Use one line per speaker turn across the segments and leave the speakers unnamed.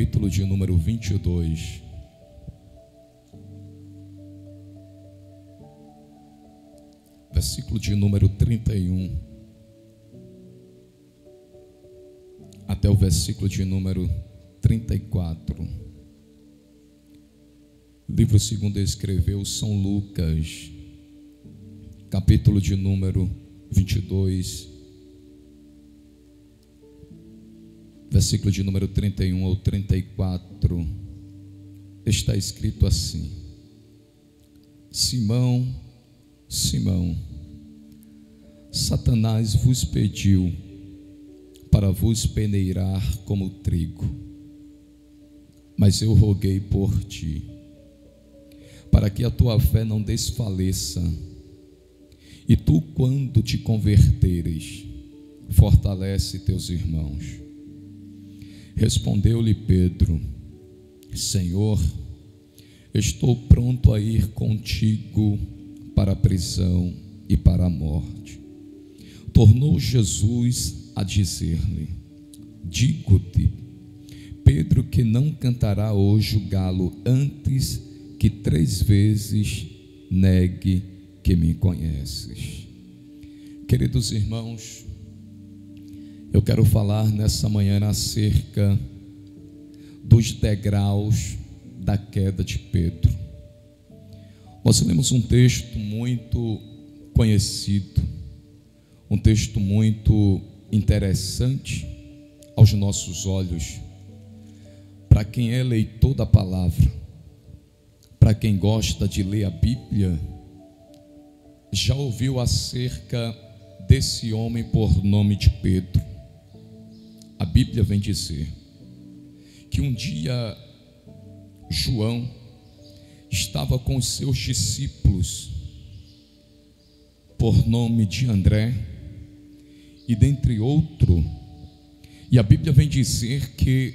capítulo de número 22. Versículo de número 31 até o versículo de número 34. Livro segundo escreveu São Lucas, capítulo de número 22, versículo de número 31 ao 34, está escrito assim: Simão, Simão, Satanás vos pediu para vos peneirar como trigo, mas eu roguei por ti, para que a tua fé não desfaleça, e tu, quando te converteres, fortalece teus irmãos. Respondeu-lhe Pedro: Senhor, estou pronto a ir contigo para a prisão e para a morte. Tornou Jesus a dizer-lhe: Digo-te, Pedro, que não cantará hoje o galo antes que 3 vezes negue que me conheces. Queridos irmãos, eu quero falar nessa manhã acerca dos degraus da queda de Pedro. Nós lemos um texto muito conhecido, um texto muito interessante aos nossos olhos, para quem é leitor da palavra, para quem gosta de ler a Bíblia, já ouviu acerca desse homem por nome de Pedro. A Bíblia vem dizer que um dia João estava com os seus discípulos por nome de André e dentre outro, e a Bíblia vem dizer que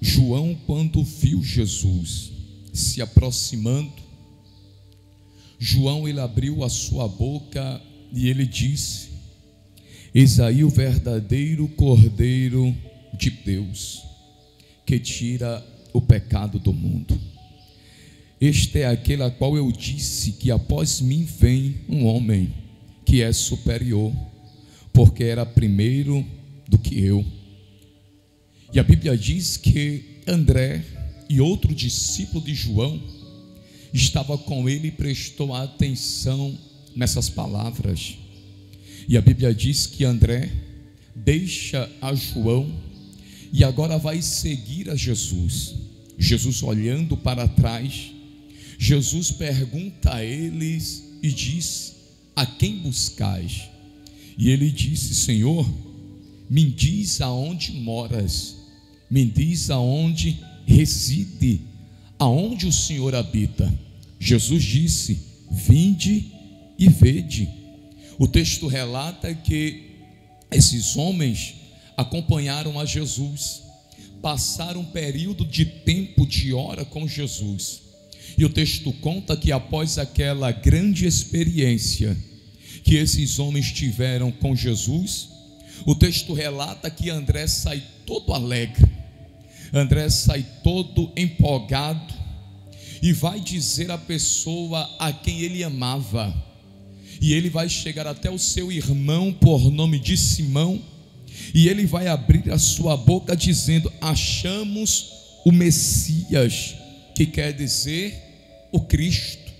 João, quando viu Jesus se aproximando, João, ele abriu a sua boca e ele disse: Eis aí o verdadeiro Cordeiro de Deus, que tira o pecado do mundo. Este é aquele a qual eu disse que após mim vem um homem que é superior, porque era primeiro do que eu. E a Bíblia diz que André e outro discípulo de João estava com ele e prestou atenção nessas palavras. E a Bíblia diz que André deixa a João e agora vai seguir a Jesus. Jesus, olhando para trás, Jesus pergunta a eles e diz: A quem buscais? E ele disse: Senhor, me diz aonde moras, me diz aonde reside, aonde o Senhor habita. Jesus disse: Vinde e vede. O texto relata que esses homens acompanharam a Jesus, passaram um período de tempo, de hora com Jesus, e o texto conta que após aquela grande experiência que esses homens tiveram com Jesus, o texto relata que André sai todo alegre, André sai todo empolgado e vai dizer à pessoa a quem ele amava, e ele vai chegar até o seu irmão por nome de Simão, e ele vai abrir a sua boca dizendo: Achamos o Messias, que quer dizer o Cristo.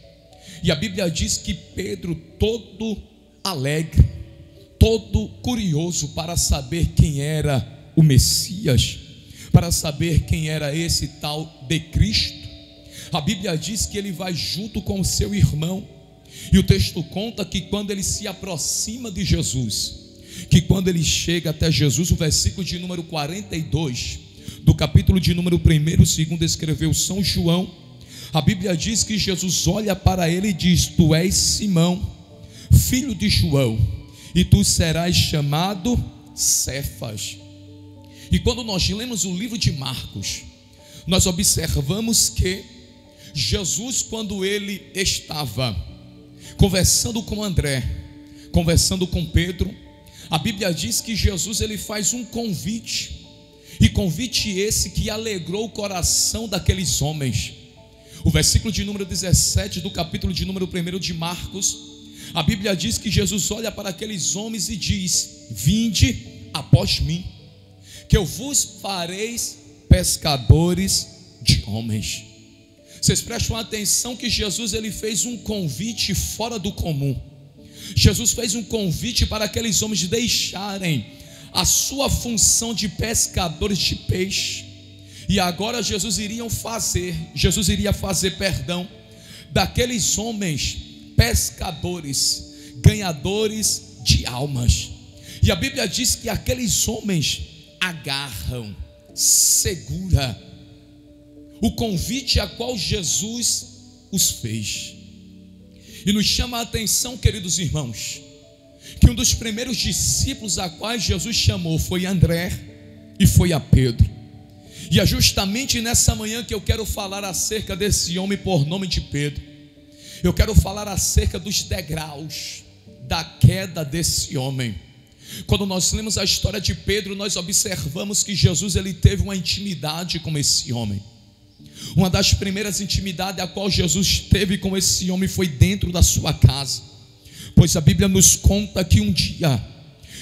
E a Bíblia diz que Pedro, todo alegre, todo curioso para saber quem era o Messias, para saber quem era esse tal de Cristo, a Bíblia diz que ele vai junto com o seu irmão. E o texto conta que quando ele se aproxima de Jesus, que quando ele chega até Jesus, o versículo de número 42 do capítulo de número 1, segundo escreveu São João, a Bíblia diz que Jesus olha para ele e diz: Tu és Simão, filho de João, e tu serás chamado Cefas. E quando nós lemos o livro de Marcos, nós observamos que Jesus, quando ele estava conversando com André, conversando com Pedro, a Bíblia diz que Jesus ele faz um convite, E convite esse que alegrou o coração daqueles homens. O versículo de número 17 do capítulo de número 1 de Marcos, a Bíblia diz que Jesus olha para aqueles homens e diz: vinde após mim, que eu vos fareis pescadores de homens. Vocês prestam atenção que Jesus ele fez um convite fora do comum. Jesus fez um convite para aqueles homens deixarem a sua função de pescadores de peixe. E agora Jesus iria fazer daqueles homens pescadores, ganhadores de almas. E a Bíblia diz que aqueles homens agarram, segura o convite a qual Jesus os fez. E nos chama a atenção, queridos irmãos, que um dos primeiros discípulos a quais Jesus chamou foi André e foi a Pedro. E é justamente nessa manhã que eu quero falar acerca desse homem por nome de Pedro. Eu quero falar acerca dos degraus da queda desse homem. Quando nós lemos a história de Pedro, nós observamos que Jesus ele teve uma intimidade com esse homem. Uma das primeiras intimidades a qual Jesus teve com esse homem foi dentro da sua casa. Pois a Bíblia nos conta que um dia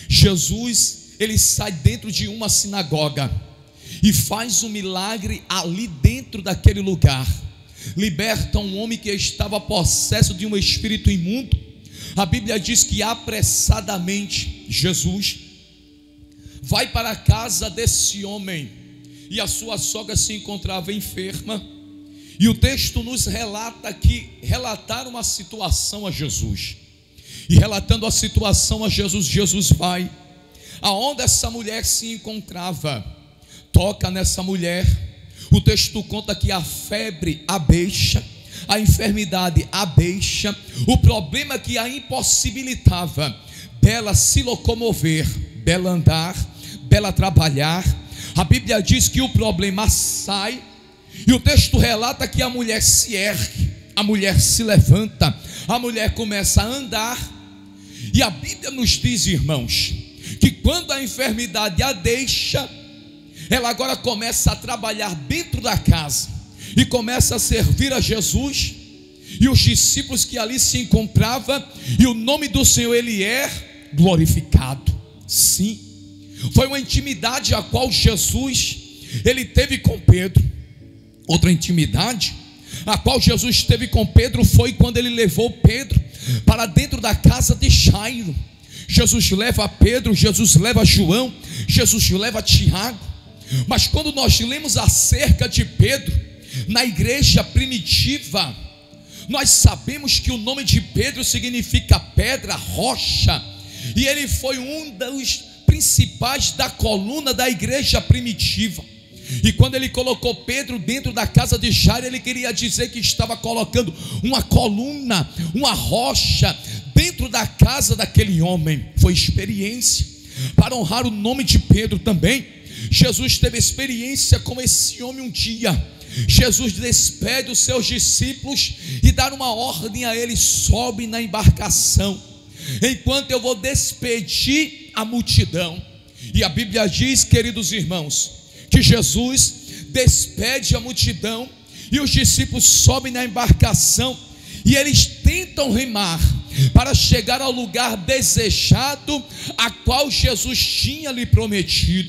Jesus ele sai dentro de uma sinagoga e faz um milagre ali dentro daquele lugar. Liberta um homem que estava possesso de um espírito imundo. A Bíblia diz que apressadamente Jesus vai para a casa desse homem, e a sua sogra se encontrava enferma. E o texto nos relata que relataram a situação a Jesus. E relatando a situação a Jesus, Jesus vai aonde essa mulher se encontrava, toca nessa mulher. O texto conta que a febre a deixa, a enfermidade a deixa, o problema que a impossibilitava dela se locomover, dela andar, dela trabalhar. A Bíblia diz que o problema sai, e o texto relata que a mulher se ergue, a mulher se levanta, a mulher começa a andar. E a Bíblia nos diz, irmãos, que quando a enfermidade a deixa, ela agora começa a trabalhar dentro da casa e começa a servir a Jesus e os discípulos que ali se encontravam, e o nome do Senhor ele é glorificado. Sim, foi uma intimidade a qual Jesus ele teve com Pedro. Outra intimidade a qual Jesus teve com Pedro foi quando ele levou Pedro para dentro da casa de Jairo. Jesus leva Pedro, Jesus leva João, Jesus leva Tiago. Mas quando nós lemos acerca de Pedro na igreja primitiva, nós sabemos que o nome de Pedro significa pedra, rocha, e ele foi um dos principais da coluna da igreja primitiva. E quando ele colocou Pedro dentro da casa de Jairo, ele queria dizer que estava colocando uma coluna, uma rocha dentro da casa daquele homem. Foi experiência para honrar o nome de Pedro também. Jesus teve experiência com esse homem um dia. Jesus despede os seus discípulos e dá uma ordem a eles: sobe na embarcação, enquanto eu vou despedir a multidão. E a Bíblia diz, queridos irmãos, que Jesus despede a multidão e os discípulos sobem na embarcação e eles tentam remar para chegar ao lugar desejado a qual Jesus tinha lhe prometido.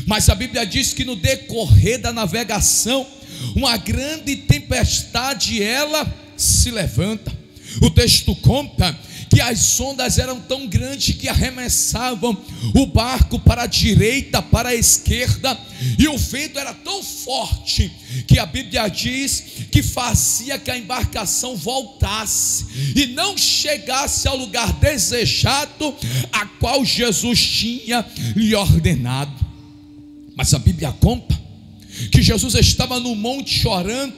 Mas a Bíblia diz que no decorrer da navegação, uma grande tempestade ela se levanta. O texto conta que as ondas eram tão grandes que arremessavam o barco para a direita, para a esquerda, e o vento era tão forte que a Bíblia diz que fazia que a embarcação voltasse e não chegasse ao lugar desejado a qual Jesus tinha lhe ordenado. Mas a Bíblia conta que Jesus estava no monte orando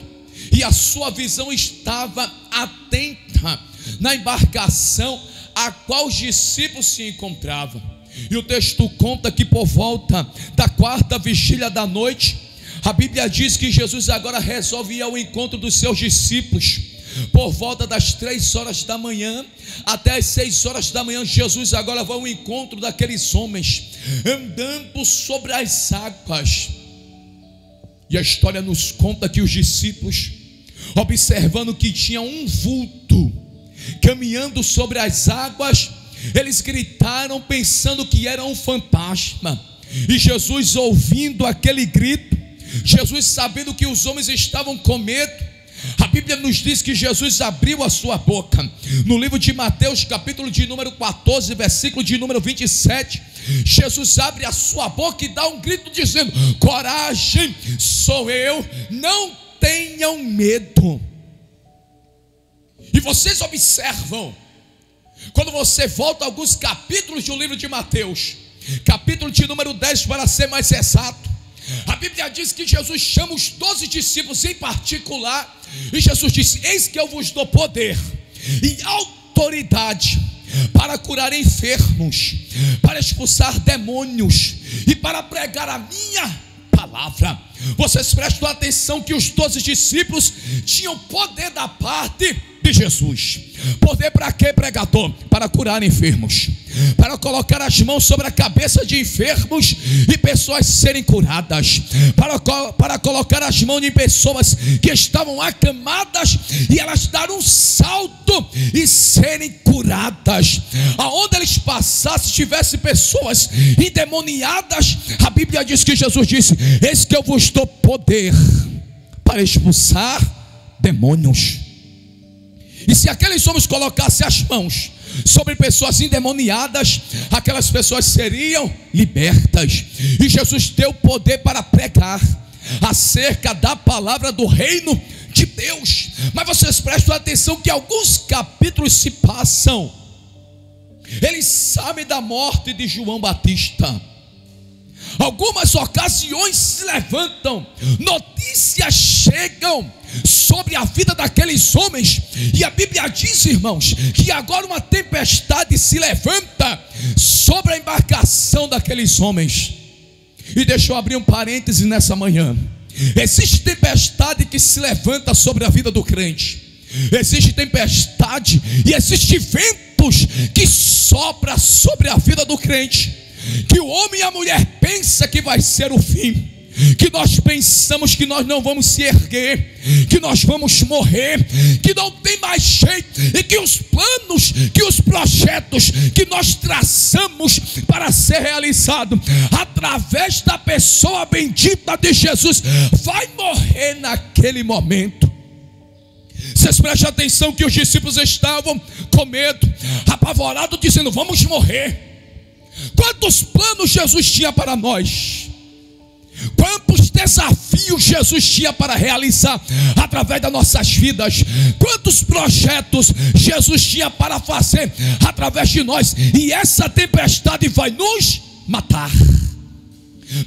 e a sua visão estava atenta na embarcação a qual os discípulos se encontravam. E o texto conta que por volta da quarta vigília da noite, a Bíblia diz que Jesus agora resolve ir ao encontro dos seus discípulos. Por volta das 3 horas da manhã até as 6 horas da manhã, Jesus agora vai ao encontro daqueles homens andando sobre as águas. E a história nos conta que os discípulos, observando que tinha um vulto caminhando sobre as águas, eles gritaram pensando que era um fantasma. E Jesus, ouvindo aquele grito, Jesus sabendo que os homens estavam com medo, a Bíblia nos diz que Jesus abriu a sua boca. No livro de Mateus, capítulo de número 14, versículo de número 27, Jesus abre a sua boca e dá um grito dizendo: coragem, sou eu, não tenham medo. E vocês observam, quando você volta a alguns capítulos do livro de Mateus, capítulo de número 10 para ser mais exato, a Bíblia diz que Jesus chama os 12 discípulos em particular, e Jesus disse: eis que eu vos dou poder e autoridade para curar enfermos, para expulsar demônios e para pregar a minha palavra. Vocês prestam atenção que os 12 discípulos tinham poder da parte de Jesus. Poder para quê, pregador? Para curar enfermos, para colocar as mãos sobre a cabeça de enfermos e pessoas serem curadas, para colocar as mãos em pessoas que estavam acamadas e elas dar um salto e serem curadas. Aonde eles passassem, tivesse pessoas endemoniadas, a Bíblia diz que Jesus disse: eis que eu vos dou poder para expulsar demônios. E se aqueles homens colocassem as mãos sobre pessoas endemoniadas, aquelas pessoas seriam libertas. E Jesus deu poder para pregar acerca da palavra do reino de Deus. Mas vocês prestam atenção que alguns capítulos se passam, eles sabem da morte de João Batista. Algumas ocasiões se levantam, notícias chegam sobre a vida daqueles homens, e a Bíblia diz, irmãos, que agora uma tempestade se levanta sobre a embarcação daqueles homens. E deixa eu abrir um parêntese nessa manhã. Existe tempestade que se levanta sobre a vida do crente, existe tempestade e existe ventos que sopram sobre a vida do crente, que o homem e a mulher pensam que vai ser o fim, que nós pensamos que nós não vamos se erguer, que nós vamos morrer, que não tem mais jeito, e que os planos, que os projetos que nós traçamos para ser realizado através da pessoa bendita de Jesus vai morrer naquele momento. Vocês prestem atenção que os discípulos estavam com medo, apavorados, dizendo: vamos morrer. Quantos planos Jesus tinha para nós? Quantos desafios Jesus tinha para realizar através das nossas vidas? Quantos projetos Jesus tinha para fazer através de nós? E essa tempestade vai nos matar.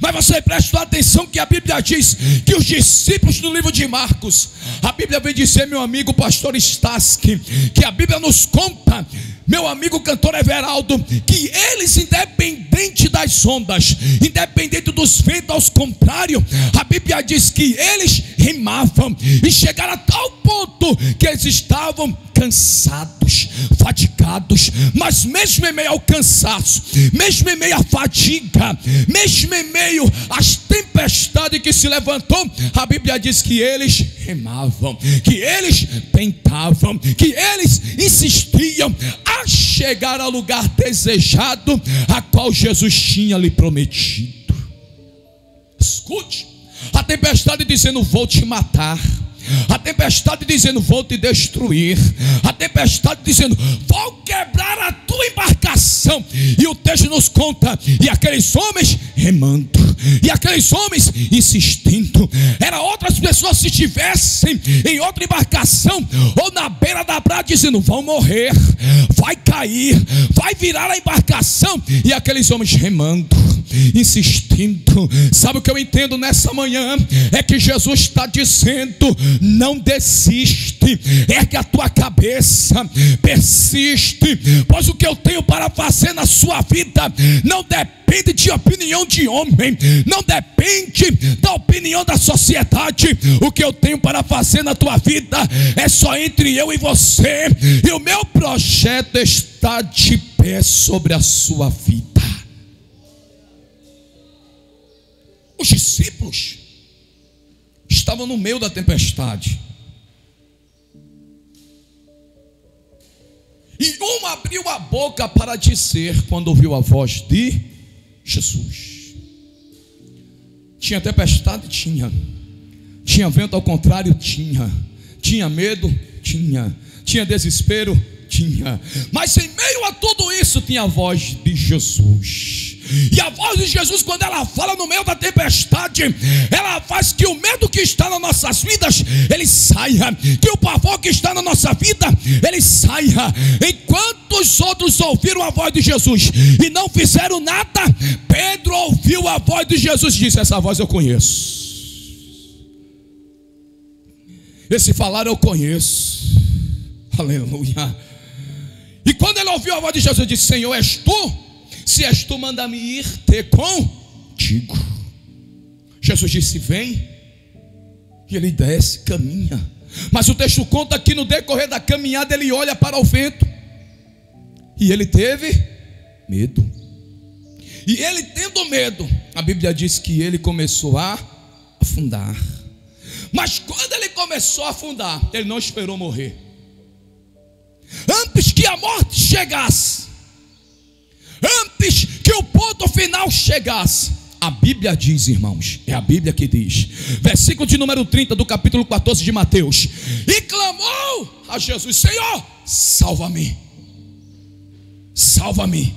Mas você prestou atenção que a Bíblia diz que os discípulos, no livro de Marcos, a Bíblia vem dizer, meu amigo pastor Staski, que a Bíblia nos conta, meu amigo cantor Everaldo, que eles, independente das ondas, independente dos ventos, ao contrário, a Bíblia diz que eles remavam e chegaram a tal ponto que eles estavam cansados, fatigados, mas mesmo em meio ao cansaço, mesmo em meio à fadiga, mesmo em meio às tempestades que se levantou, a Bíblia diz que eles remavam, que eles tentavam, que eles insistiam a chegar ao lugar desejado, a qual Jesus tinha lhe prometido. Escute, a tempestade dizendo: vou te matar. A tempestade dizendo: vou te destruir. A tempestade dizendo: vou quebrar a tua embarcação. E o texto nos conta, e aqueles homens remando, e aqueles homens insistindo. Era outras pessoas se estivessem em outra embarcação ou na beira da praia, dizendo: vão morrer, vai cair, vai virar a embarcação. E aqueles homens remando, insistindo. Sabe o que eu entendo nessa manhã? É que Jesus está dizendo: não desiste, ergue a tua cabeça, persiste, pois o que eu tenho para fazer na sua vida não depende de opinião de homem, não depende da opinião da sociedade. O que eu tenho para fazer na tua vida é só entre eu e você, e o meu projeto está de pé sobre a sua vida. Os discípulos estavam no meio da tempestade. E um abriu a boca para dizer, quando ouviu a voz de Jesus. Tinha tempestade? Tinha. Tinha vento ao contrário? Tinha. Tinha medo? Tinha. Tinha desespero? Tinha. Mas em meio a tudo isso tinha a voz de Jesus. E a voz de Jesus, quando ela fala no meio da tempestade, ela faz que o medo que está nas nossas vidas, ele saia. Que o pavor que está na nossa vida, ele saia. Enquanto os outros ouviram a voz de Jesus e não fizeram nada, Pedro ouviu a voz de Jesus e disse: essa voz eu conheço. Esse falar eu conheço. Aleluia. E quando ele ouviu a voz de Jesus, ele disse: Senhor, és tu? Se és tu, manda-me ir ter contigo. Jesus disse: vem. E ele desce, caminha. Mas o texto conta que no decorrer da caminhada ele olha para o vento. E ele teve medo. E ele tendo medo, a Bíblia diz que ele começou a afundar. Mas quando ele começou a afundar, ele não esperou morrer. Antes que a morte chegasse, antes que o ponto final chegasse, a Bíblia diz, irmãos, é a Bíblia que diz, versículo de número 30 do capítulo 14 de Mateus: e clamou a Jesus: Senhor, salva-me, salva-me.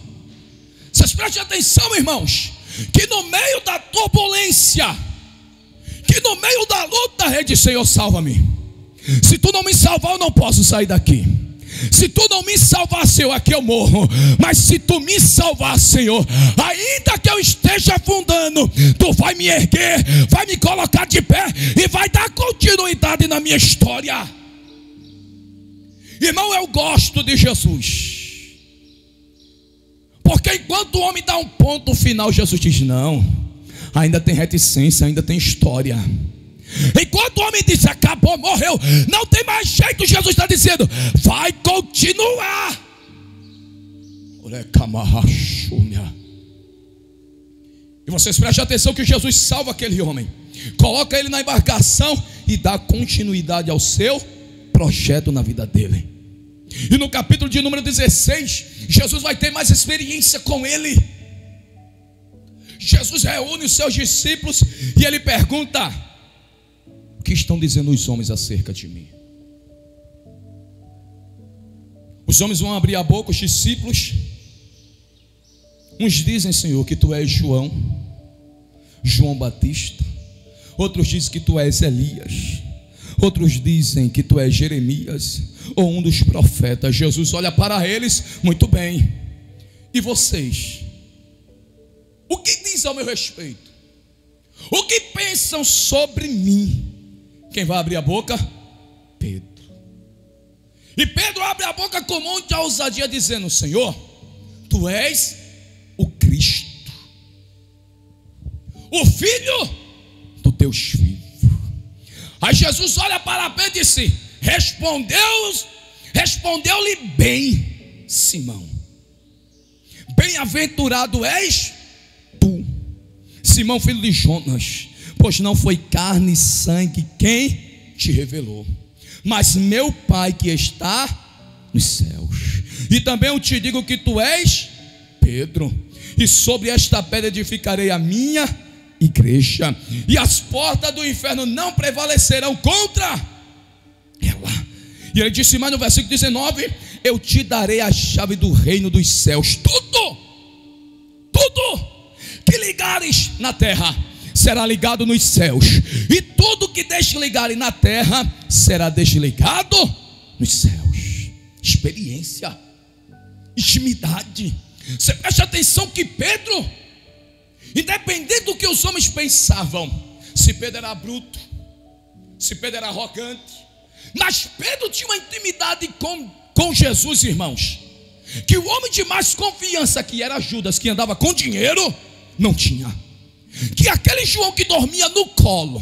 Vocês prestem atenção, irmãos, que no meio da turbulência, que no meio da luta, ele diz: Senhor, salva-me. Se tu não me salvar, eu não posso sair daqui. Se tu não me salvar, Senhor, aqui eu morro. Mas se tu me salvar, Senhor, ainda que eu esteja afundando, tu vai me erguer, vai me colocar de pé e vai dar continuidade na minha história. Irmão, eu gosto de Jesus, porque enquanto o homem dá um ponto final, Jesus diz: não, ainda tem reticência, ainda tem história. Enquanto o homem diz: acabou, morreu, não tem mais jeito, Jesus está dizendo: vai continuar. E vocês prestem atenção que Jesus salva aquele homem, coloca ele na embarcação e dá continuidade ao seu projeto na vida dele. E no capítulo de número 16, Jesus vai ter mais experiência com ele. Jesus reúne os seus discípulos e ele pergunta: o que estão dizendo os homens acerca de mim? Os homens vão abrir a boca, os discípulos. Uns dizem, Senhor, que tu és João Batista. Outros dizem que tu és Elias. Outros dizem que tu és Jeremias ou um dos profetas. Jesus olha para eles: muito bem, e vocês? O que dizem ao meu respeito? O que pensam sobre mim? Quem vai abrir a boca? Pedro. E Pedro abre a boca com muita ousadia, dizendo: Senhor, tu és o Cristo, o Filho do Deus vivo. Aí Jesus olha para Pedro e disse: respondeu-lhe bem Simão, bem-aventurado és tu, Simão, filho de Jonas, pois não foi carne e sangue quem te revelou, mas meu Pai que está nos céus. E também eu te digo que tu és Pedro, e sobre esta pedra edificarei a minha igreja, e as portas do inferno não prevalecerão contra ela. E ele disse mais no versículo 19: eu te darei a chave do reino dos céus. Tudo que ligares na terra será ligado nos céus, e tudo que desligarem na terra será desligado nos céus. Experiência, intimidade. Você preste atenção que Pedro, independente do que os homens pensavam, se Pedro era bruto, se Pedro era arrogante, mas Pedro tinha uma intimidade com Jesus, irmãos, que o homem de mais confiança, que era Judas, que andava com dinheiro, não tinha. Que aquele João que dormia no colo,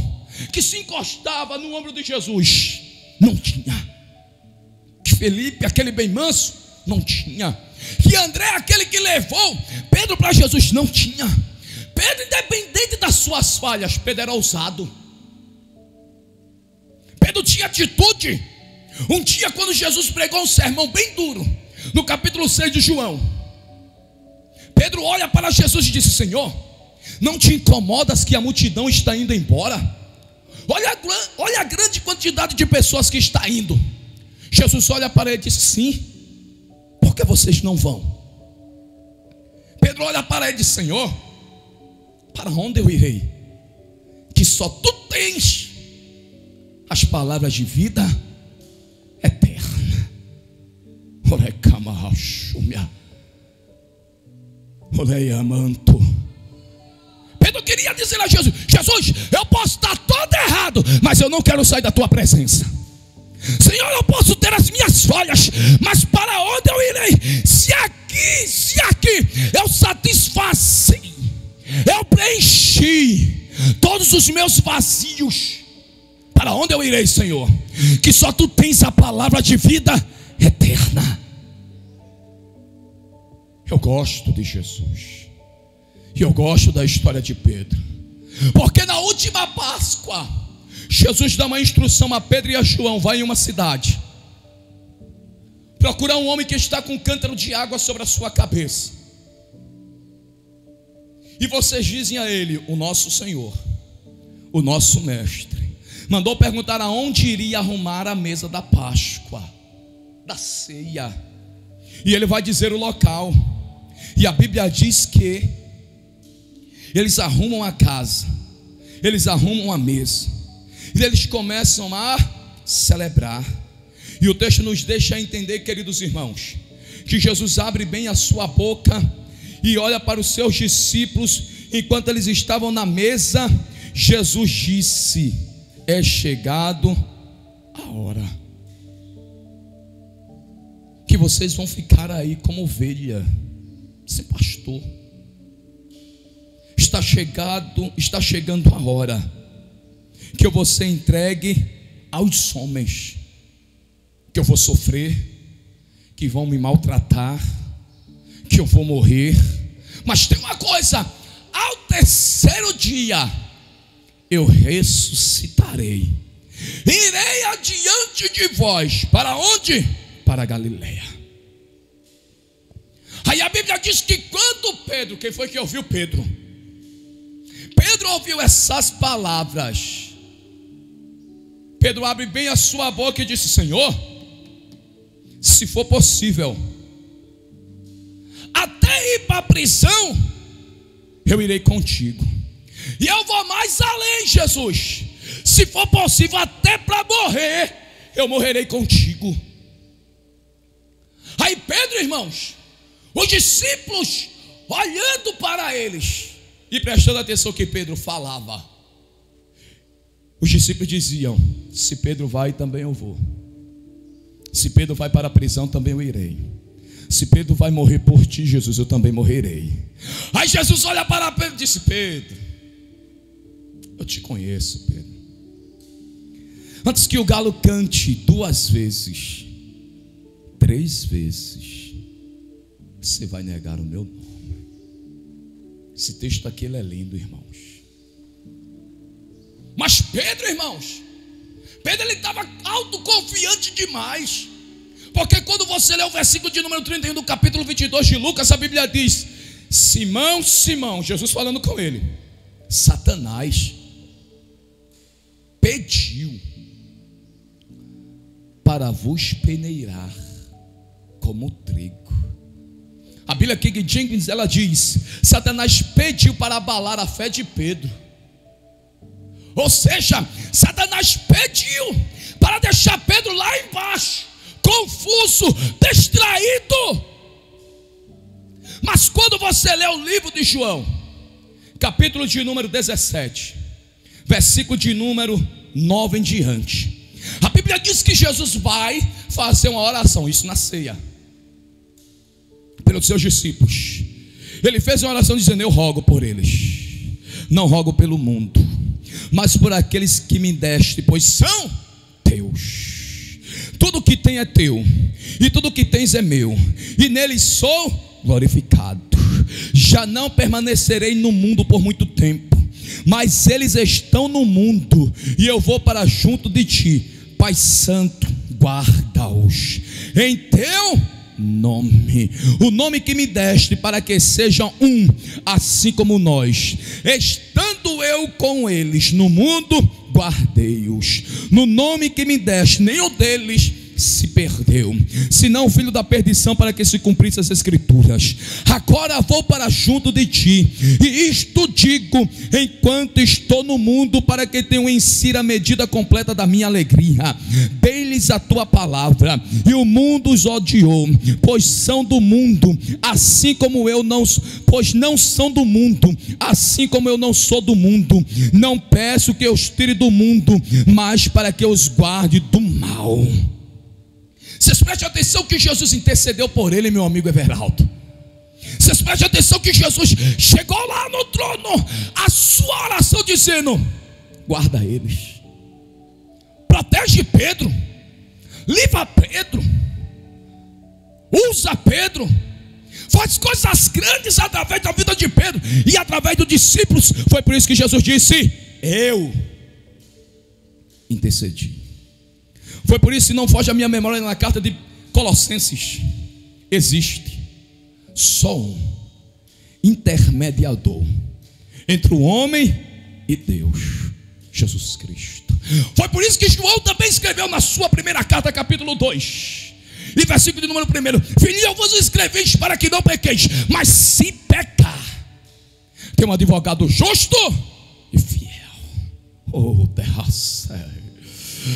que se encostava no ombro de Jesus, não tinha. Que Felipe, aquele bem manso, não tinha. Que André, aquele que levou Pedro para Jesus, não tinha. Pedro, independente das suas falhas, Pedro era ousado. Pedro tinha atitude. Um dia, quando Jesus pregou um sermão bem duro, no capítulo 6 de João, Pedro olha para Jesus e disse: Senhor, não te incomodas que a multidão está indo embora? Olha a grande quantidade de pessoas que está indo. Jesus olha para ele e disse: sim, porque vocês não vão? Pedro olha para ele e diz: Senhor, para onde eu irei? Que só tu tens as palavras de vida eterna. Pedro queria dizer a Jesus: Jesus, eu posso estar todo errado, mas eu não quero sair da tua presença. Senhor, eu posso ter as minhas falhas, mas para onde eu irei? Se aqui eu satisfaci, eu preenchi todos os meus vazios, para onde eu irei, Senhor? Que só tu tens a palavra de vida eterna. Eu gosto de Jesus, e eu gosto da história de Pedro, porque na última Páscoa, Jesus dá uma instrução a Pedro e a João: vai em uma cidade, procurar um homem que está com um cântaro de água sobre a sua cabeça, e vocês dizem a ele: o nosso Senhor, o nosso mestre, mandou perguntar aonde iria arrumar a mesa da Páscoa, da ceia, e ele vai dizer o local. E a Bíblia diz que eles arrumam a casa, eles arrumam a mesa, e eles começam a celebrar. E o texto nos deixa entender, queridos irmãos, que Jesus abre bem a sua boca e olha para os seus discípulos. Enquanto eles estavam na mesa, Jesus disse: é chegado a hora que vocês vão ficar aí como ovelha sem pastor. Está chegando a hora que eu vou ser entregue aos homens, que eu vou sofrer, que vão me maltratar, que eu vou morrer. Mas tem uma coisa: ao terceiro dia eu ressuscitarei, irei adiante de vós. Para onde? Para a Galileia. Aí a Bíblia diz que quando Pedro, quem foi que ouviu Pedro? Pedro ouviu essas palavras. Pedro abre bem a sua boca e disse: Senhor, se for possível, até ir para a prisão, eu irei contigo. E eu vou mais além, Jesus. Se for possível, até para morrer, eu morrerei contigo. Aí Pedro, irmãos, os discípulos olhando para eles e prestando atenção que Pedro falava, os discípulos diziam: se Pedro vai, também eu vou. Se Pedro vai para a prisão, também eu irei. Se Pedro vai morrer por ti, Jesus, eu também morrerei. Aí Jesus olha para Pedro e disse: Pedro, eu te conheço, Pedro. Antes que o galo cante 2 vezes, 3 vezes, você vai negar o meu nome. Esse texto aqui ele é lindo, irmãos. Mas Pedro, irmãos, Pedro ele estava autoconfiante demais. Porque quando você lê o versículo de número 31 do capítulo 22 de Lucas, a Bíblia diz: Simão, Simão, Jesus falando com ele, Satanás pediu para vos peneirar como trigo. A Bíblia King James, ela diz: Satanás pediu para abalar a fé de Pedro. Ou seja, Satanás pediu para deixar Pedro lá embaixo, confuso, distraído. Mas quando você lê o livro de João, capítulo de número 17, versículo de número 9 em diante, a Bíblia diz que Jesus vai fazer uma oração, isso na ceia, pelos seus discípulos. Ele fez uma oração dizendo: eu rogo por eles, não rogo pelo mundo, mas por aqueles que me deste, pois são teus. Tudo que tem é teu, e tudo que tens é meu, e neles sou glorificado. Já não permanecerei no mundo por muito tempo, mas eles estão no mundo, e eu vou para junto de ti. Pai Santo, guarda-os em teu nome, o nome que me deste, para que sejam um, assim como nós. Estando eu com eles no mundo, guardei-os. No nome que me deste, nenhum deles se perdeu, senão o filho da perdição, para que se cumprisse as escrituras. Agora vou para junto de ti, e isto digo enquanto estou no mundo, para que tenham em si a medida completa da minha alegria. Dei-lhes a tua palavra, e o mundo os odiou, pois são do mundo, assim como eu não, pois não são do mundo, assim como eu não sou do mundo. Não peço que os tire do mundo, mas para que os guarde do mal. Vocês prestem atenção que Jesus intercedeu por ele, meu amigo Everaldo. Vocês prestem atenção que Jesus chegou lá no trono, a sua oração dizendo: guarda eles, protege Pedro, livra Pedro, usa Pedro, faz coisas grandes através da vida de Pedro e através dos discípulos. Foi por isso que Jesus disse: eu intercedi. Foi por isso, e não foge a minha memória, na carta de Colossenses, existe só um intermediador entre o homem e Deus, Jesus Cristo. Foi por isso que João também escreveu na sua primeira carta, capítulo 2, e versículo de número 1: filhinho, eu vos escrevi para que não pequeis, mas se pecar, tem um advogado justo e fiel. Oh, terra séria.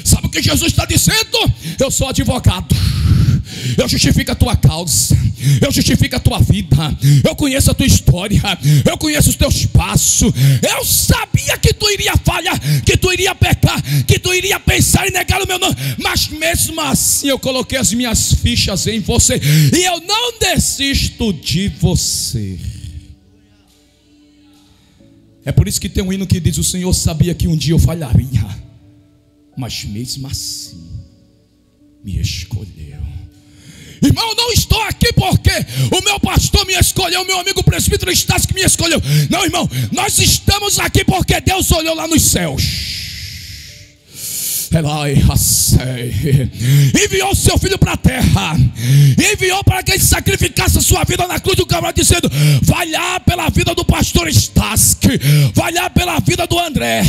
Sabe o que Jesus está dizendo? Eu sou advogado, eu justifico a tua causa, eu justifico a tua vida, eu conheço a tua história, eu conheço os teus passos. Eu sabia que tu iria falhar, que tu iria pecar, que tu iria pensar em negar o meu nome, mas mesmo assim eu coloquei as minhas fichas em você, e eu não desisto de você. É por isso que tem um hino que diz: o Senhor sabia que um dia eu falharia, mas mesmo assim me escolheu. Irmão, não estou aqui porque o meu pastor me escolheu, o meu amigo presbítero Estácio que me escolheu. Não, irmão, nós estamos aqui porque Deus olhou lá nos céus, enviou seu filho para a terra, enviou para que ele sacrificasse a sua vida na cruz do Calvário, dizendo: vai lá pela vida do pastor Estácio, vai lá pela vida do André,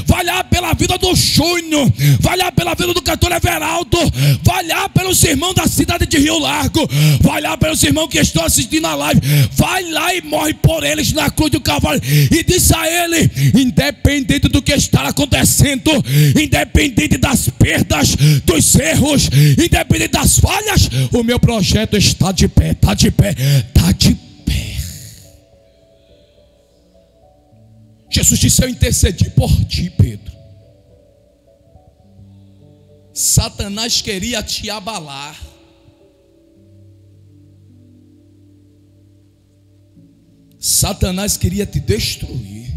vai lá pela vida do Júnior, vai lá pela vida do cantor Everaldo, vai lá pelos irmãos da cidade de Rio Largo, vai lá pelos irmãos que estão assistindo a live, vai lá e morre por eles na cruz do Calvário, e diz a ele: independente do que está acontecendo, independente das perdas, dos erros, independente das falhas, o meu projeto está de pé, está de pé, está de pé. Jesus disse: eu intercedi por ti, Pedro. Satanás queria te abalar, Satanás queria te destruir,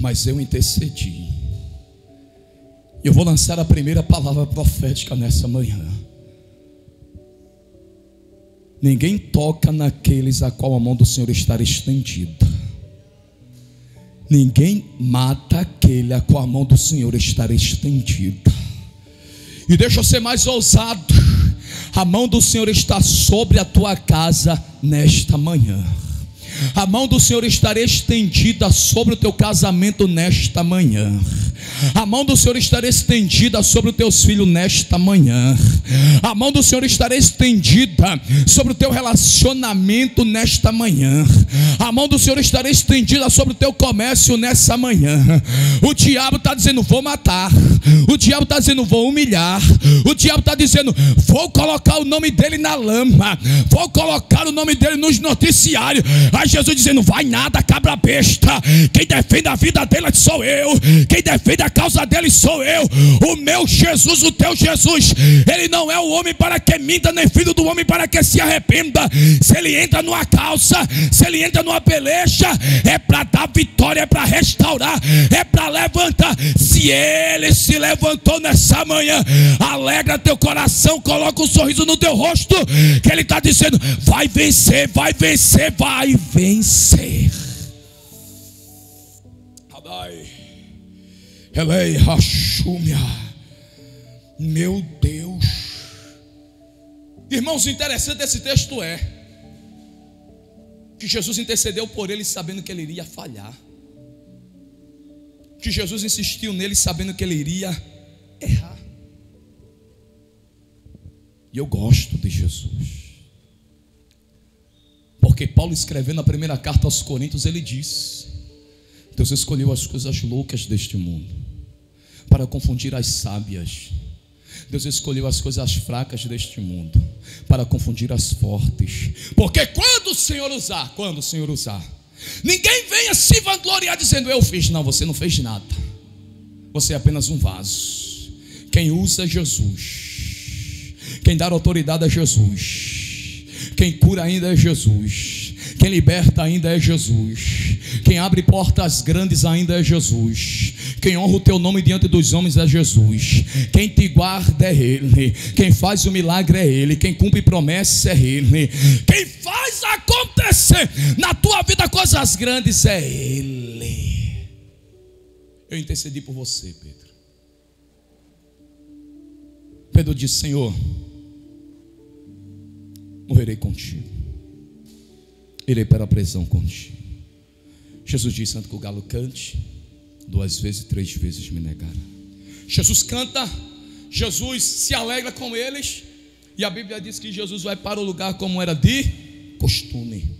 mas eu intercedi. Eu vou lançar a primeira palavra profética nessa manhã. Ninguém toca naqueles a qual a mão do Senhor está estendida. Ninguém mata aquele a qual a mão do Senhor está estendida. E deixa eu ser mais ousado: a mão do Senhor está sobre a tua casa nesta manhã. A mão do Senhor estará estendida sobre o teu casamento nesta manhã. A mão do Senhor estará estendida sobre os teus filhos nesta manhã. A mão do Senhor estará estendida sobre o teu relacionamento nesta manhã. A mão do Senhor estará estendida sobre o teu comércio nessa manhã. O diabo está dizendo: vou matar. O diabo está dizendo: vou humilhar. O diabo está dizendo: vou colocar o nome dele na lama, vou colocar o nome dele nos noticiários. Aí Jesus dizendo: vai nada, cabra besta. Quem defende a vida dele sou eu. Quem defende a causa dele sou eu. O meu Jesus, o teu Jesus, ele não é o homem para que minta, nem filho do homem para que se arrependa. Se ele entra numa causa, se ele entra numa peleja, é para dar vitória, é para restaurar, é para levantar. Se ele se levantou nessa manhã, alegra teu coração, coloca um sorriso no teu rosto, que ele está dizendo: vai vencer, vai vencer, vai vencer. Elei Rachúmia. Meu Deus. Irmãos, o interessante desse texto é que Jesus intercedeu por ele sabendo que ele iria falhar. Que Jesus insistiu nele sabendo que ele iria errar. E eu gosto de Jesus. Porque Paulo, escrevendo a primeira carta aos Coríntios, ele diz: Deus escolheu as coisas loucas deste mundo para confundir as sábias. Deus escolheu as coisas fracas deste mundo para confundir as fortes. Porque quando o Senhor usar, ninguém venha se vangloriar dizendo: eu fiz. Não, você não fez nada. Você é apenas um vaso. Quem usa é Jesus. Quem dá autoridade é Jesus. Quem cura ainda é Jesus. Quem liberta ainda é Jesus. Quem abre portas grandes ainda é Jesus. Quem honra o teu nome diante dos homens é Jesus. Quem te guarda é Ele. Quem faz o milagre é Ele. Quem cumpre promessas é Ele. Quem faz acontecer na tua vida coisas grandes é Ele. Eu intercedi por você, Pedro. Pedro disse: Senhor, morrerei contigo, irei para a prisão contigo. Jesus disse: antes que o galo cante, 2 vezes, 3 vezes me negaram. Jesus canta, Jesus se alegra com eles, e a Bíblia diz que Jesus vai para o lugar como era de costume.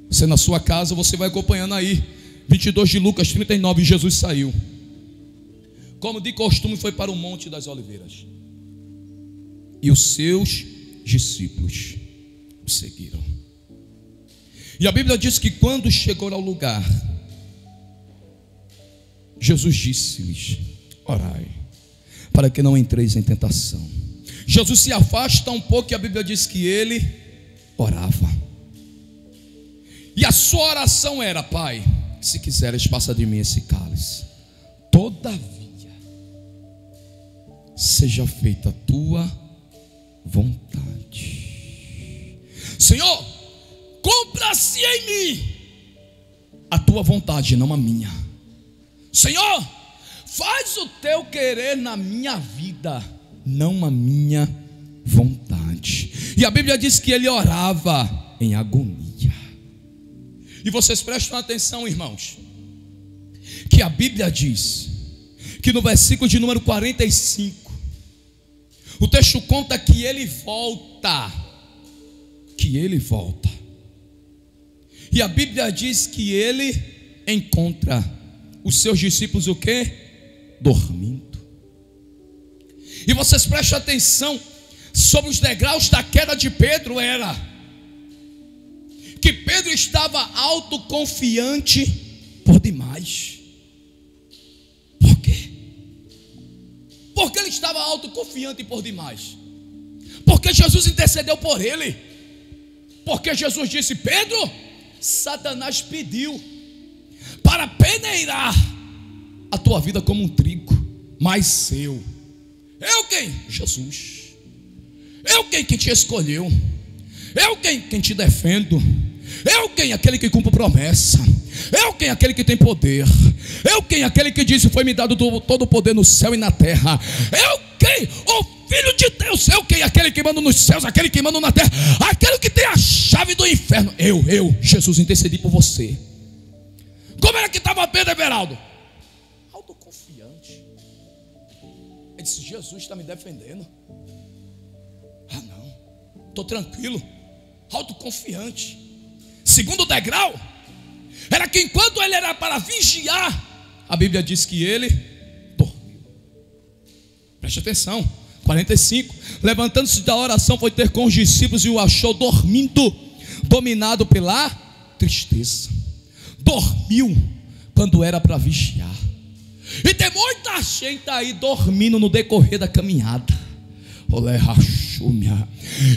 Você na sua casa, você vai acompanhando aí, 22 de Lucas 39, Jesus saiu, como de costume, foi para o Monte das Oliveiras, e os seus discípulos o seguiram. E a Bíblia diz que quando chegou ao lugar, Jesus disse-lhes: orai, para que não entreis em tentação. Jesus se afasta um pouco e a Bíblia diz que ele orava. E a sua oração era: Pai, se quiseres, passa de mim esse cálice, todavia seja feita a tua vontade. Senhor, cumpra-se em mim a tua vontade, não a minha. Senhor, faz o teu querer na minha vida, não a minha vontade. E a Bíblia diz que ele orava em agonia. E vocês prestam atenção, irmãos, que a Bíblia diz que no versículo de número 45, o texto conta que ele volta. E a Bíblia diz que ele encontra os seus discípulos o quê? Dormindo. E vocês prestem atenção sobre os degraus da queda de Pedro. Era que Pedro estava autoconfiante por demais. Por quê? Porque ele estava autoconfiante por demais. Porque Jesus intercedeu por ele. Porque Jesus disse: Pedro, Satanás pediu para peneirar a tua vida como um trigo, mas eu quem? Jesus. Eu quem que te escolheu. Eu quem te defendo. Eu quem? Aquele que cumpre promessa. Eu quem? Aquele que tem poder. Eu quem? Aquele que disse: foi me dado todo o poder no céu e na terra. Eu quem? O Filho de Deus. Eu quem? Aquele que manda nos céus, aquele que manda na terra, aquele que tem a chave do inferno. Eu, Jesus, intercedi por você. Como era que estava Pedro, Everaldo? Autoconfiante. Ele disse: Jesus está me defendendo. Ah não, estou tranquilo. Autoconfiante. Segundo degrau era que enquanto ele era para vigiar, a Bíblia diz que ele dormiu. Preste atenção. 45, levantando-se da oração, foi ter com os discípulos e o achou dormindo, dominado pela tristeza. Dormiu quando era para vigiar. E tem muita gente aí dormindo no decorrer da caminhada.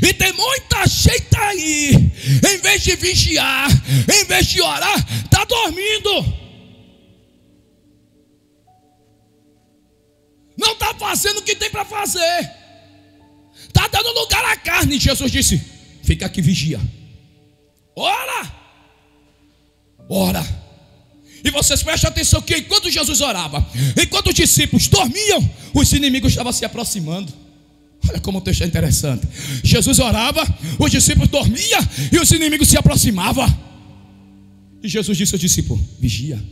E tem muita gente aí, em vez de vigiar, em vez de orar, está dormindo. Não está fazendo o que tem para fazer. Está dando lugar à carne. Jesus disse: fica aqui, vigia. Ora. E vocês prestem atenção que enquanto Jesus orava, enquanto os discípulos dormiam, os inimigos estavam se aproximando. Olha como o texto é interessante. Jesus orava, os discípulos dormiam e os inimigos se aproximavam. E Jesus disse aos discípulos: vigia,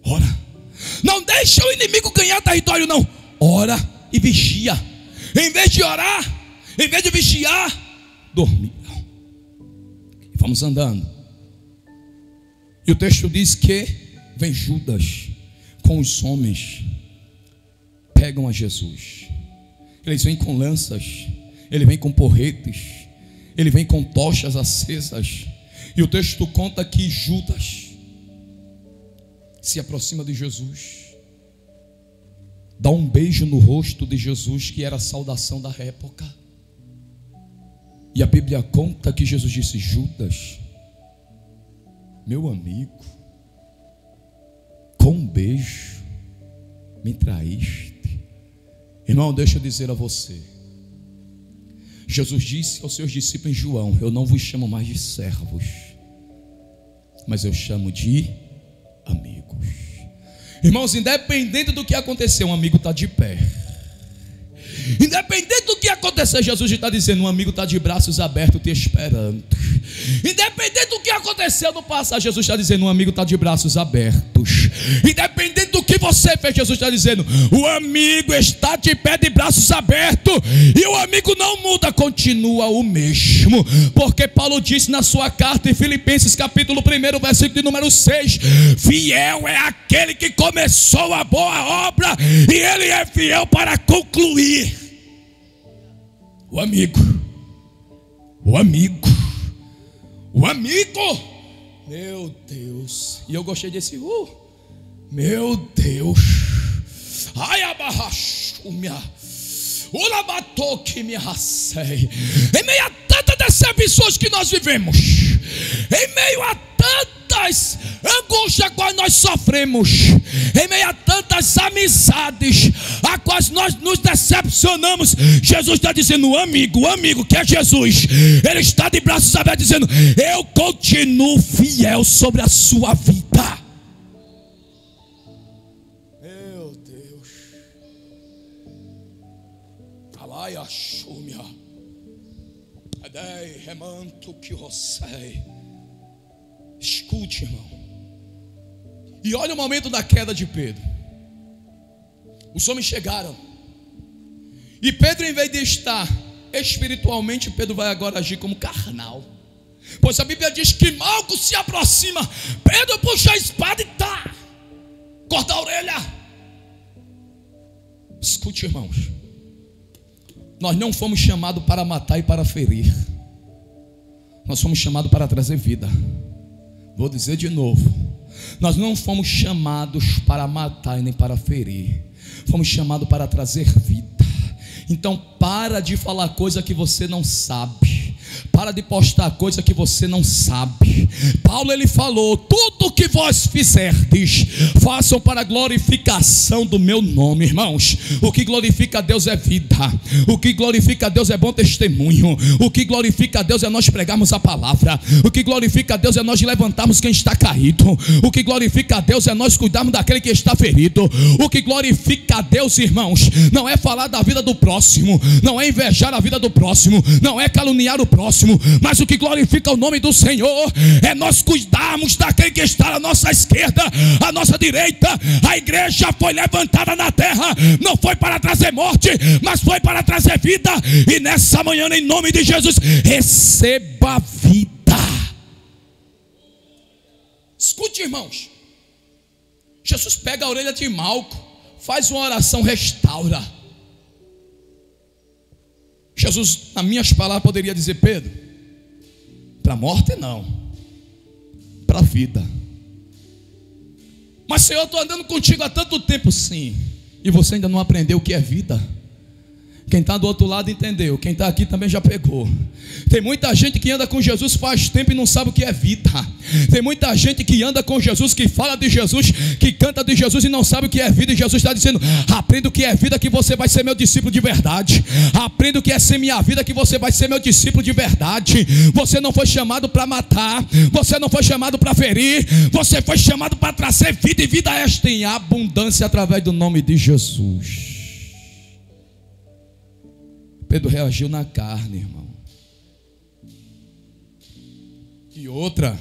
ora, não deixa o inimigo ganhar território não. Ora e vigia. Em vez de orar, em vez de vigiar, dormiam. E vamos andando. E o texto diz que vem Judas com os homens, pegam a Jesus. Eles vêm com lanças, ele vem com porretes, ele vem com tochas acesas. E o texto conta que Judas se aproxima de Jesus, dá um beijo no rosto de Jesus, que era a saudação da época. E a Bíblia conta que Jesus disse: Judas, meu amigo, com um beijo me traíste. Irmão, deixa eu dizer a você, Jesus disse aos seus discípulos em João: eu não vos chamo mais de servos, mas eu chamo de amigos. Irmãos, independente do que acontecer, um amigo está de pé. Independente do que acontecer, Jesus está dizendo: um amigo está de braços abertos te esperando. Independente do que aconteceu no passado, Jesus está dizendo: um amigo está de braços abertos. Independente do que você fez, Jesus está dizendo: o amigo está de pé, de braços abertos. E o amigo não muda, continua o mesmo. Porque Paulo disse na sua carta em Filipenses capítulo 1, versículo de número 6: fiel é aquele que começou a boa obra, e ele é fiel para concluir. O amigo, o amigo, o amigo, meu Deus. E eu gostei desse meu Deus. Ai, abarrachou-me, ulabatou que me racei. Em meio a tantas decepções que nós vivemos, em meio a tantas angústias quais nós sofremos, em meio a tantas amizades a quais nós nos decepcionamos, Jesus está dizendo: o amigo que é Jesus, ele está de braços abertos dizendo: eu continuo fiel sobre a sua vida. Meu Deus. Alai achumia. Adei remanto que rocei. Escute, irmão. E olha o momento da queda de Pedro. Os homens chegaram. E Pedro, em vez de estar espiritualmente, Pedro vai agora agir como carnal. Pois a Bíblia diz que Malco se aproxima. Pedro puxa a espada e corta a orelha. Escute, irmãos. Nós não fomos chamados para matar e para ferir. Nós fomos chamados para trazer vida. Vou dizer de novo: nós não fomos chamados para matar e nem para ferir. Fomos chamados para trazer vida. Então para de falar coisa que você não sabe. Para de postar coisa que você não sabe. Paulo, ele falou: tudo que vós fizerdes, façam para a glorificação do meu nome. Irmãos, o que glorifica a Deus é vida. O que glorifica a Deus é bom testemunho. O que glorifica a Deus é nós pregarmos a palavra. O que glorifica a Deus é nós levantarmos quem está caído. O que glorifica a Deus é nós cuidarmos daquele que está ferido. O que glorifica a Deus, irmãos, não é falar da vida do próximo, não é invejar a vida do próximo, não é caluniar o próximo, mas o que glorifica o nome do Senhor é nós cuidarmos daquele que está à nossa esquerda, à nossa direita. A igreja foi levantada na terra, não foi para trazer morte, mas foi para trazer vida. E nessa manhã, em nome de Jesus, receba vida. Escute, irmãos. Jesus pega a orelha de Malco, faz uma oração, restaura. Jesus, nas minhas palavras, poderia dizer: Pedro, para a morte não, para a vida. Mas Senhor, eu estou andando contigo há tanto tempo. Sim, e você ainda não aprendeu o que é vida. Quem está do outro lado entendeu. Quem está aqui também já pegou. Tem muita gente que anda com Jesus faz tempo e não sabe o que é vida. Tem muita gente que anda com Jesus, que fala de Jesus, que canta de Jesus e não sabe o que é vida. E Jesus está dizendo: aprenda o que é vida, que você vai ser meu discípulo de verdade. Aprenda o que é ser minha vida, que você vai ser meu discípulo de verdade. Você não foi chamado para matar, você não foi chamado para ferir, você foi chamado para trazer vida, e vida esta em abundância através do nome de Jesus. Pedro reagiu na carne, irmão. E outra,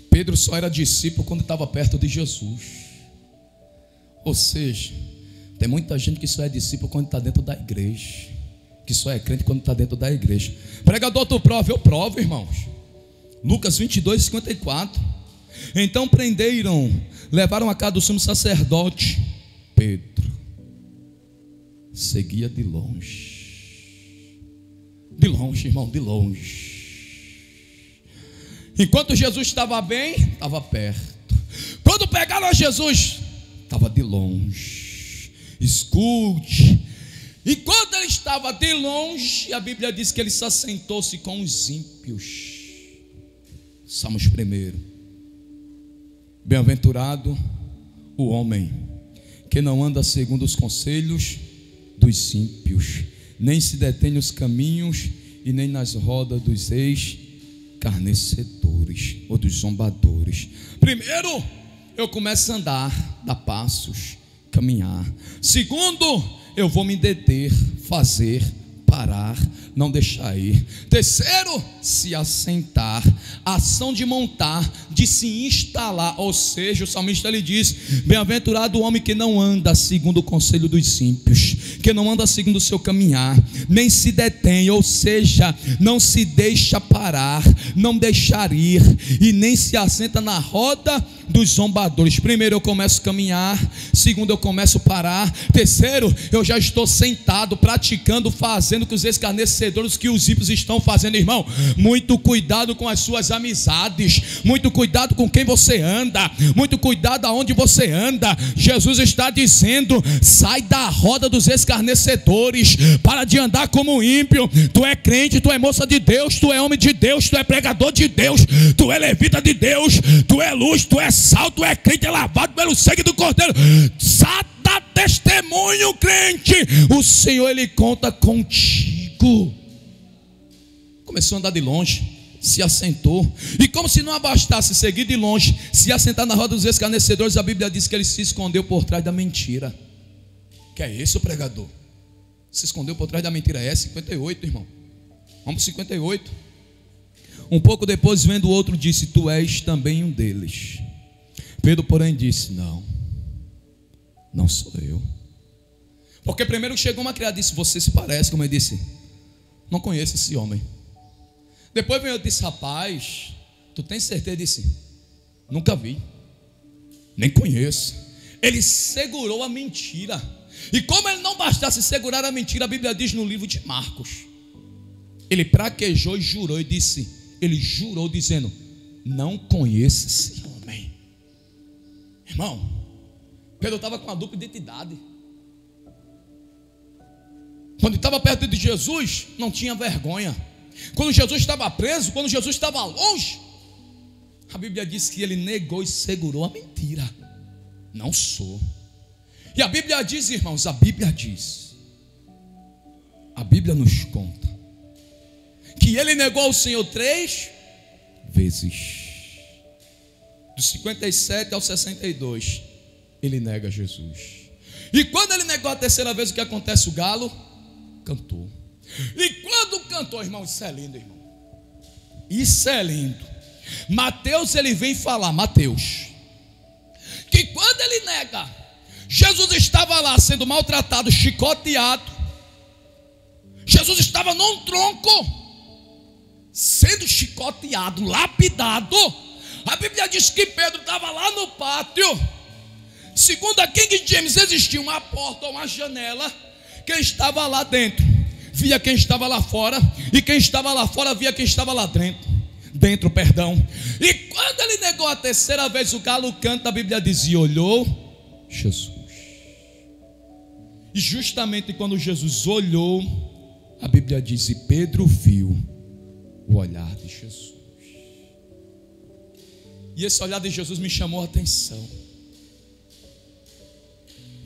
Pedro só era discípulo quando estava perto de Jesus. Ou seja, tem muita gente que só é discípulo quando está dentro da igreja, que só é crente quando está dentro da igreja. Pregador, tu prova? Eu provo, irmãos. Lucas 22, 54. Então prenderam, levaram a casa do sumo sacerdote. Pedro seguia de longe. De longe, irmão, de longe. Enquanto Jesus estava bem, estava perto. Quando pegaram Jesus, estava de longe. Escute. Enquanto ele estava de longe, a Bíblia diz que ele se assentou-se com os ímpios. Salmos 1. Bem-aventurado o homem que não anda segundo os conselhos dos ímpios, nem se detém nos caminhos e nem nas rodas dos escarnecedores ou dos zombadores. Primeiro, eu começo a andar, dar passos, caminhar. Segundo, eu vou me deter, fazer, parar, não deixar ir. Terceiro, se assentar, ação de montar, de se instalar. Ou seja, o salmista ele diz: bem-aventurado o homem que não anda segundo o conselho dos ímpios, que não anda segundo o seu caminhar, nem se detém, ou seja, não se deixa parar, não deixar ir, e nem se assenta na roda dos zombadores. Primeiro, eu começo a caminhar. Segundo, eu começo a parar. Terceiro, eu já estou sentado, praticando, fazendo o que os escarnecedores, que os ímpios estão fazendo. Irmão, muito cuidado com as suas amizades, muito cuidado com quem você anda, muito cuidado aonde você anda. Jesus está dizendo: sai da roda dos escarnecedores, para de andar como um ímpio. Tu é crente, tu é moça de Deus, tu é homem de Deus, tu é pregador de Deus, tu é levita de Deus, tu é luz, tu é sal, tu é crente, é lavado pelo sangue do Cordeiro. Dá testemunho, crente, o Senhor ele conta contigo. Começou a andar de longe, se assentou, e como se não abastasse seguir de longe, se assentar na roda dos escarnecedores, a Bíblia diz que ele se escondeu por trás da mentira. Que é isso, pregador? Se escondeu por trás da mentira. É 58, irmão. Vamos para 58. Um pouco depois, vendo o outro, disse: tu és também um deles. Pedro, porém, disse: não, não sou eu. Porque primeiro chegou uma criada e disse: você se parece. Como ele disse: não conheço esse homem. Depois veio e disse: rapaz, tu tens certeza? Disse: nunca vi, nem conheço. Ele segurou a mentira. E como ele não bastasse segurar a mentira, a Bíblia diz no livro de Marcos, ele praquejou e jurou e disse, ele jurou dizendo: não conheço esse homem. Irmão, Pedro estava com uma dupla identidade. Quando estava perto de Jesus, não tinha vergonha. Quando Jesus estava preso, quando Jesus estava longe, a Bíblia diz que ele negou e segurou a mentira. Não sou. E a Bíblia diz, irmãos, a Bíblia nos conta que ele negou o Senhor 3 vezes. Do 57 ao 62, ele nega Jesus. E quando ele negou a terceira vez, o que acontece? O galo cantou. E quando cantou, irmão, isso é lindo, irmão. Isso é lindo. Mateus, ele vem falar, Mateus, que quando ele nega, Jesus estava lá sendo maltratado, chicoteado. Jesus estava num tronco, sendo chicoteado, lapidado. A Bíblia diz que Pedro estava lá no pátio. Segundo a King James, existia uma porta ou uma janela. Quem estava lá dentro via quem estava lá fora, e quem estava lá fora via quem estava lá dentro. E quando ele negou a terceira vez, o galo canta, a Bíblia dizia, olhou, Jesus. E justamente quando Jesus olhou, a Bíblia diz: e Pedro viu o olhar de Jesus. E esse olhar de Jesus me chamou a atenção,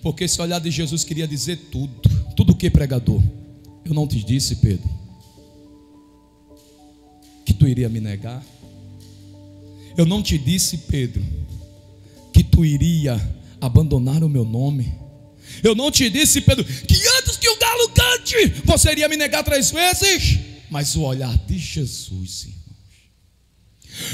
porque esse olhar de Jesus queria dizer tudo. Tudo o que, pregador? Eu não te disse, Pedro, que tu iria me negar? Eu não te disse, Pedro, que tu iria abandonar o meu nome? Eu não te disse, Pedro, que antes que o galo cante, você iria me negar 3 vezes? Mas o olhar de Jesus, irmãos,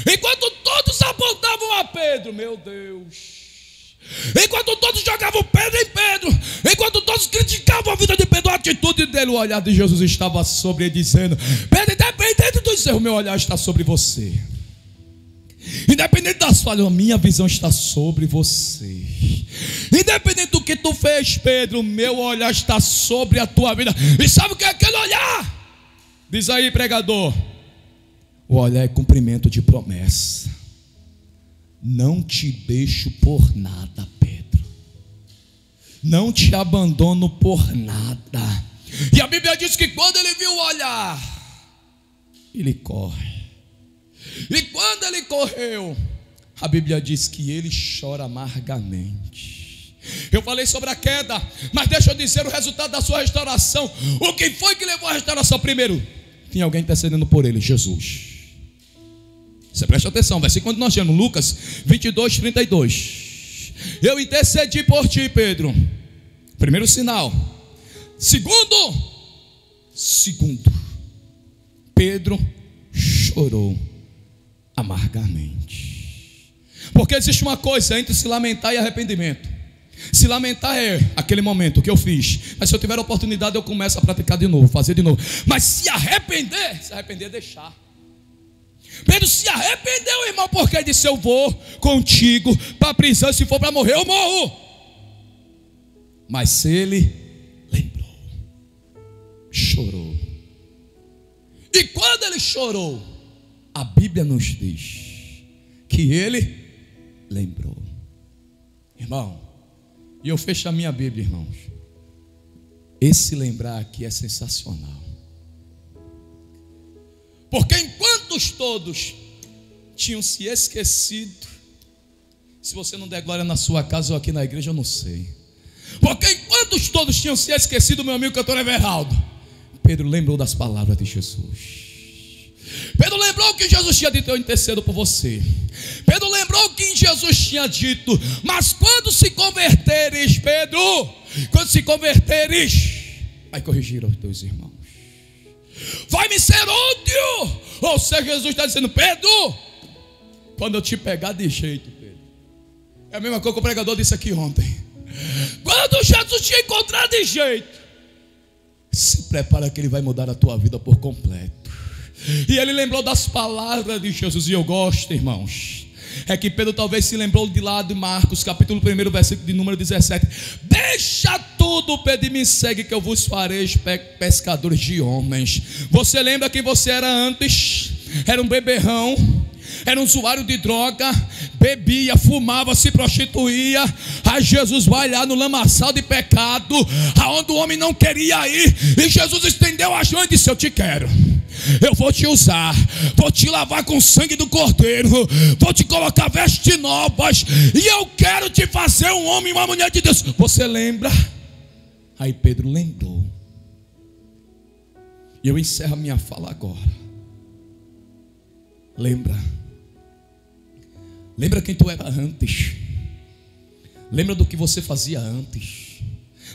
enquanto todos apontavam a Pedro, meu Deus, enquanto todos jogavam pedra em Pedro, enquanto todos criticavam a vida de Pedro, a atitude dele, o olhar de Jesus estava sobre ele, dizendo: Pedro, independente dos erros, meu olhar está sobre você. Independente das falhas, a minha visão está sobre você. Independente do que tu fez, Pedro, meu olhar está sobre a tua vida. E sabe o que é aquele olhar? Diz aí, pregador. O olhar é cumprimento de promessa. Não te deixo por nada, Pedro. Não te abandono por nada. E a Bíblia diz que quando ele viu o olhar, ele corre. E quando ele correu, a Bíblia diz que ele chora amargamente. Eu falei sobre a queda, mas deixa eu dizer o resultado da sua restauração. O que foi que levou a restauração? Primeiro, tinha alguém intercedendo por ele, Jesus. Você presta atenção, versículo que nós temos, Lucas 22, 32. Eu intercedi por ti, Pedro. Primeiro sinal. Segundo, Pedro chorou amargamente. Porque existe uma coisa entre se lamentar e arrependimento. Se lamentar é aquele momento que eu fiz, mas se eu tiver a oportunidade eu começo a praticar de novo, fazer de novo. Mas se arrepender é deixar. Pedro se arrependeu, irmão, porque ele disse: eu vou contigo para a prisão, se for para morrer eu morro. Mas ele lembrou, chorou. E quando ele chorou, a Bíblia nos diz que ele lembrou. Irmão, e eu fecho a minha Bíblia, irmãos. Esse lembrar aqui é sensacional. Porque enquanto todos tinham se esquecido, se você não der glória na sua casa ou aqui na igreja, eu não sei. Porque enquanto todos tinham se esquecido, meu amigo cantor Everaldo, Pedro lembrou das palavras de Jesus. Pedro lembrou que Jesus tinha dito: eu intercedo por você. Pedro lembrou que Jesus tinha dito: mas quando se converteres, Pedro, quando se converteres, vai corrigir os teus irmãos, vai me ser útil. Ou seja, Jesus está dizendo: Pedro, quando eu te pegar de jeito, Pedro, é a mesma coisa que o pregador disse aqui ontem. Quando Jesus te encontrar de jeito, se prepara que ele vai mudar a tua vida por completo. E ele lembrou das palavras de Jesus. E eu gosto, irmãos, é que Pedro talvez se lembrou de lá de Marcos, capítulo 1, versículo de número 17. Deixa tudo, Pedro, e me segue, que eu vos farei pescadores de homens. Você lembra quem você era antes? Era um beberrão, era um usuário de droga, bebia, fumava, se prostituía. Aí Jesus vai lá no lamaçal de pecado, aonde o homem não queria ir, e Jesus estendeu as mãos e disse: eu te quero, eu vou te usar, vou te lavar com o sangue do Cordeiro, vou te colocar vestes novas, e eu quero te fazer um homem e uma mulher de Deus. Você lembra? Aí Pedro lembrou. E eu encerro a minha fala agora. Lembra quem tu era antes. Lembra do que você fazia antes.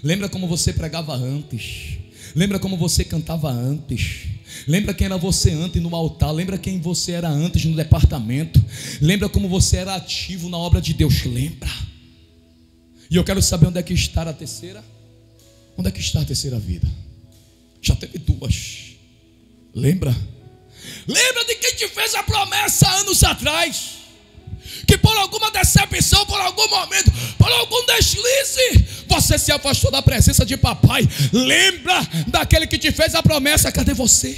Lembra como você pregava antes. Lembra como você cantava antes. Lembra quem era você antes no altar. Lembra quem você era antes no departamento. Lembra como você era ativo na obra de Deus. Lembra. E eu quero saber onde é que está a terceira. Onde é que está a terceira vida? Já teve 2. Lembra de quem te fez a promessa anos atrás, que por alguma decepção, por algum momento, por algum deslize, você se afastou da presença de papai. Lembra daquele que te fez a promessa. Cadê você?